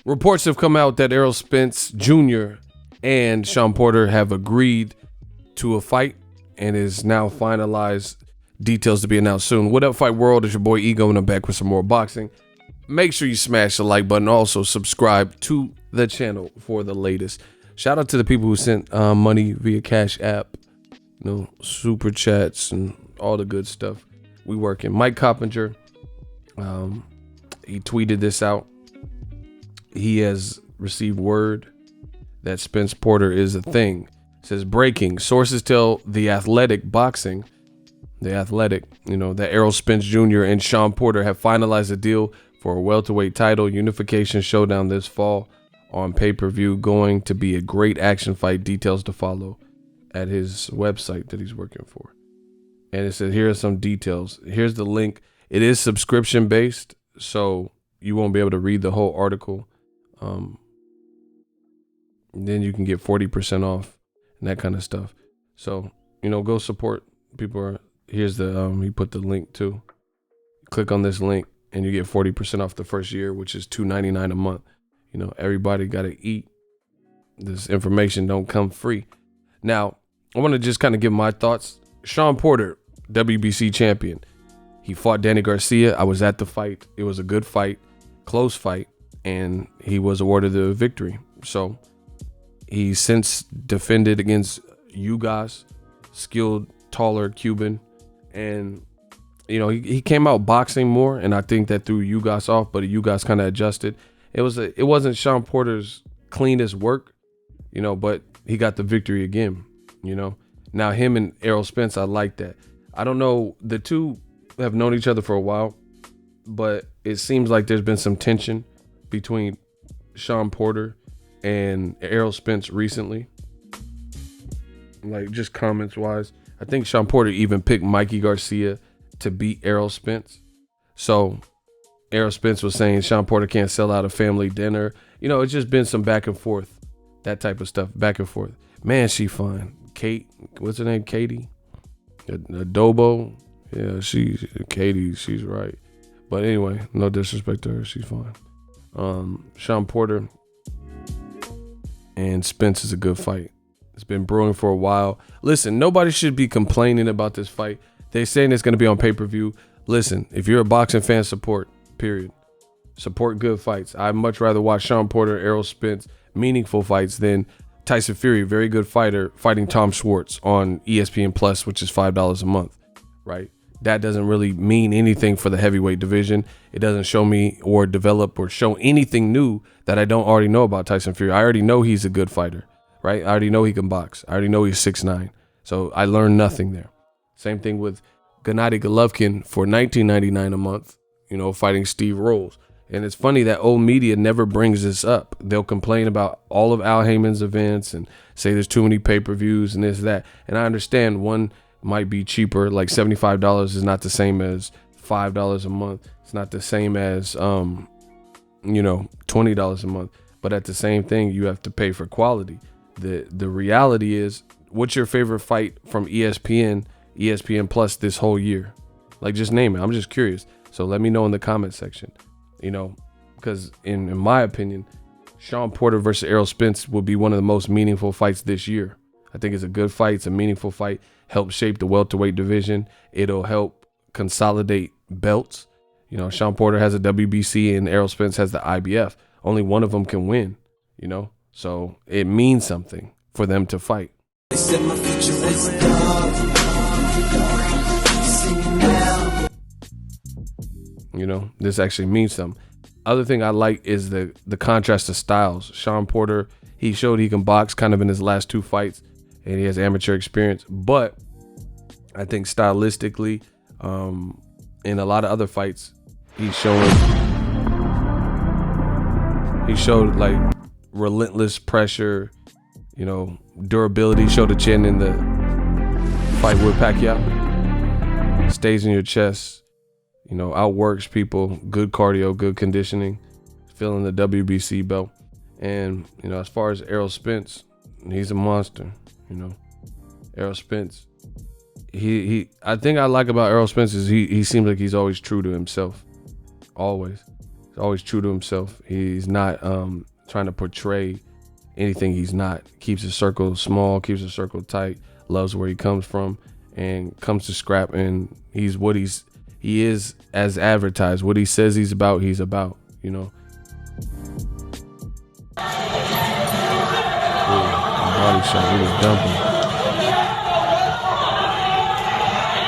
Reports have come out that Errol Spence Jr. and Shawn Porter have agreed to a fight and is now finalized. Details to be announced soon. What up, Fight World? It's your boy Ego, and I'm back with some more boxing. Make sure you smash the like button. Also, subscribe to the channel for the latest. Shout out to the people who sent money via Cash App, super chats and all the good stuff. We working. Mike Coppinger, he tweeted this out. He has received word that Spence Porter is a thing. It says, breaking. Sources tell The Athletic Boxing, that Errol Spence Jr. and Shawn Porter have finalized a deal for a welterweight title unification showdown this fall on pay-per-view. Going to be a great action fight. Details to follow at his website that he's working for. And it says, here are some details. Here's the link. It is subscription based, so you won't be able to read the whole article. Then you can get 40% off and that kind of stuff. So, go support. Here's the, he put the link too. Click on this link and you get 40% off the first year, which is $2.99 a month. Everybody got to eat. This information don't come free. Now, I want to just kind of give my thoughts. Shawn Porter, WBC champion. He fought Danny Garcia. I was at the fight. It was a good fight, close fight, and he was awarded the victory. So he since defended against Ugas, skilled, taller Cuban, and he came out boxing more, and I think that threw Ugas off, but Ugas kind of adjusted. It wasn't Shawn Porter's cleanest work, but he got the victory again. Now him and Errol Spence, I like that. I don't know, the two have known each other for a while, but it seems like there's been some tension between Shawn Porter and Errol Spence recently, like just comments wise. I think Shawn Porter even picked Mikey Garcia to beat Errol Spence. So Errol Spence was saying Shawn Porter can't sell out a family dinner. It's just been some back and forth, that type of stuff, back and forth. Man, she fine. Kate, what's her name? Katie? Adobo. Yeah, Katie, she's right. But anyway, no disrespect to her, she's fine. Shawn Porter and Spence is a good fight. It's been brewing for a while. Listen, nobody should be complaining about this fight. They're saying it's going to be on pay-per-view. Listen, if you're a boxing fan, support, period. Support good fights. I'd much rather watch Shawn Porter, Errol Spence, meaningful fights than Tyson Fury, very good fighter, fighting Tom Schwartz on ESPN Plus, which is $5 a month, right? That doesn't really mean anything for the heavyweight division. It doesn't show me or develop or show anything new that I don't already know about Tyson Fury. I already know he's a good fighter, right? I already know he can box. I already know he's 6'9". So I learned nothing there. Same thing with Gennady Golovkin for $19.99 a month, fighting Steve Rolls. And it's funny that old media never brings this up. They'll complain about all of Al Heyman's events and say there's too many pay-per-views and this, that. And I understand one might be cheaper, like $75 is not the same as $5 a month. It's not the same as, $20 a month. But at the same thing, you have to pay for quality. The reality is, what's your favorite fight from ESPN Plus this whole year? Like, just name it. I'm just curious. So let me know in the comment section. Because in my opinion, Shawn Porter versus Errol Spence will be one of the most meaningful fights this year. I think it's a good fight. It's a meaningful fight. Help shape the welterweight division. It'll help consolidate belts. Shawn Porter has a WBC and Errol Spence has the IBF. Only one of them can win, So it means something for them to fight. They said my future is dark. This actually means something. Other thing I like is the contrast of styles. Shawn Porter, he showed he can box kind of in his last two fights, and he has amateur experience. But I think stylistically, in a lot of other fights, he showed like relentless pressure, durability. Showed a chin in the fight with Pacquiao. Stays in your chest. Outworks people, good cardio, good conditioning, filling the WBC belt. And, as far as Errol Spence, he's a monster, Errol Spence. I think I like about Errol Spence is he seems like he's always true to himself. Always. He's always true to himself. He's not trying to portray anything he's not. Keeps his circle small, keeps his circle tight, loves where he comes from, and comes to scrap, and he's what he is as advertised. What he says he's about, you know. Ooh, body shot, he was dumping.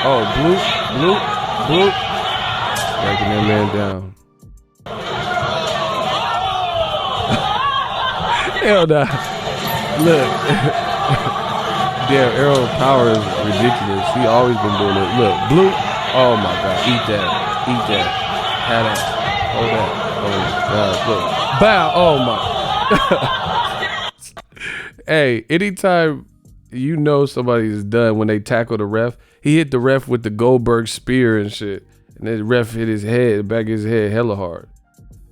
Oh, bloop. Breaking that man down. Hell nah. Look. Damn, Errol's power is ridiculous. He always been doing it. Look, bloop. Oh my God. Eat that. Have that. Hold that. Oh my God. Look. Bow. Oh my. Hey, anytime you know somebody's done when they tackle the ref, he hit the ref with the Goldberg spear and shit. And the ref hit his head, back of his head hella hard.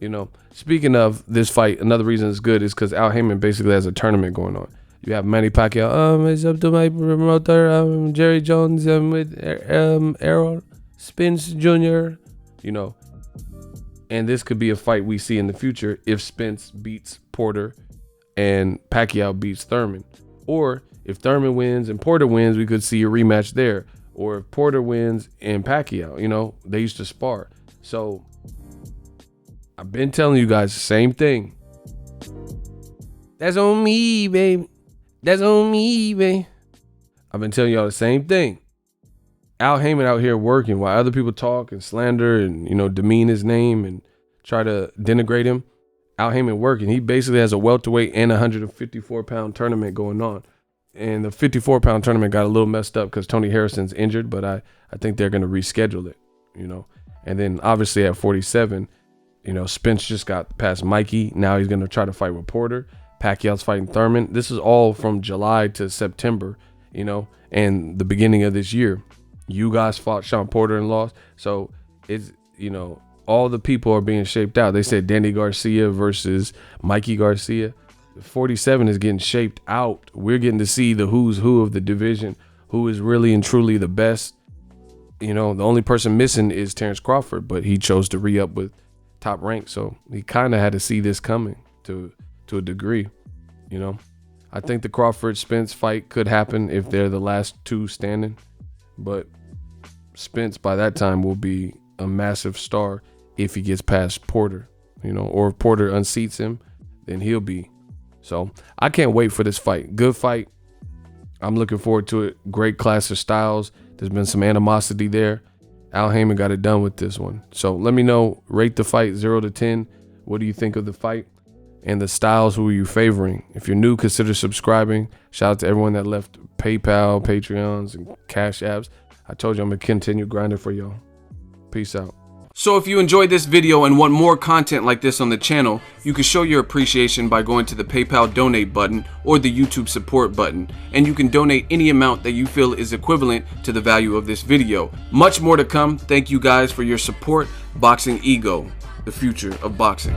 You know, speaking of this fight, another reason it's good is because Al Heyman basically has a tournament going on. You have Manny Pacquiao, it's up to my promoter, Jerry Jones, with Errol Spence Jr., you know. And this could be a fight we see in the future if Spence beats Porter and Pacquiao beats Thurman. Or if Thurman wins and Porter wins, we could see a rematch there. Or if Porter wins and Pacquiao, you know, they used to spar. So I've been telling you guys the same thing. That's on me, baby. That's on me, baby. I've been telling y'all the same thing. Al Heyman out here working while other people talk and slander and, you know, demean his name and try to denigrate him. Al Heyman working. He basically has a welterweight and 154-pound tournament going on. And the 54-pound tournament got a little messed up because Tony Harrison's injured, but I think they're going to reschedule it, you know. And then obviously at 47, you know, Spence just got past Mikey. Now he's going to try to fight with Porter. Pacquiao's fighting Thurman. This is all from July to September, you know, and the beginning of this year. You guys fought Shawn Porter and lost. So it's, you know, all the people are being shaped out. They said Danny Garcia versus Mikey Garcia. 47 is getting shaped out. We're getting to see the who's who of the division, who is really and truly the best. You know, the only person missing is Terrence Crawford, but he chose to re-up with Top Rank. So he kind of had to see this coming to a degree, you know. I think the Crawford-Spence fight could happen if they're the last two standing, but Spence by that time will be a massive star if he gets past Porter, you know, or if Porter unseats him, then he'll be. So I can't wait for this fight. Good fight. I'm looking forward to it. Great clash of styles. There's been some animosity there. Al Heyman got it done with this one. So let me know. Rate the fight 0 to 10. What do you think of the fight? And the styles, who are you favoring? If you're new, consider subscribing. Shout out to everyone that left PayPal, Patreons, and Cash Apps. I told you I'm going to continue grinding for y'all. Peace out. So if you enjoyed this video and want more content like this on the channel, you can show your appreciation by going to the PayPal donate button or the YouTube support button, and you can donate any amount that you feel is equivalent to the value of this video. Much more to come. Thank you guys for your support. Boxing Ego, the future of boxing.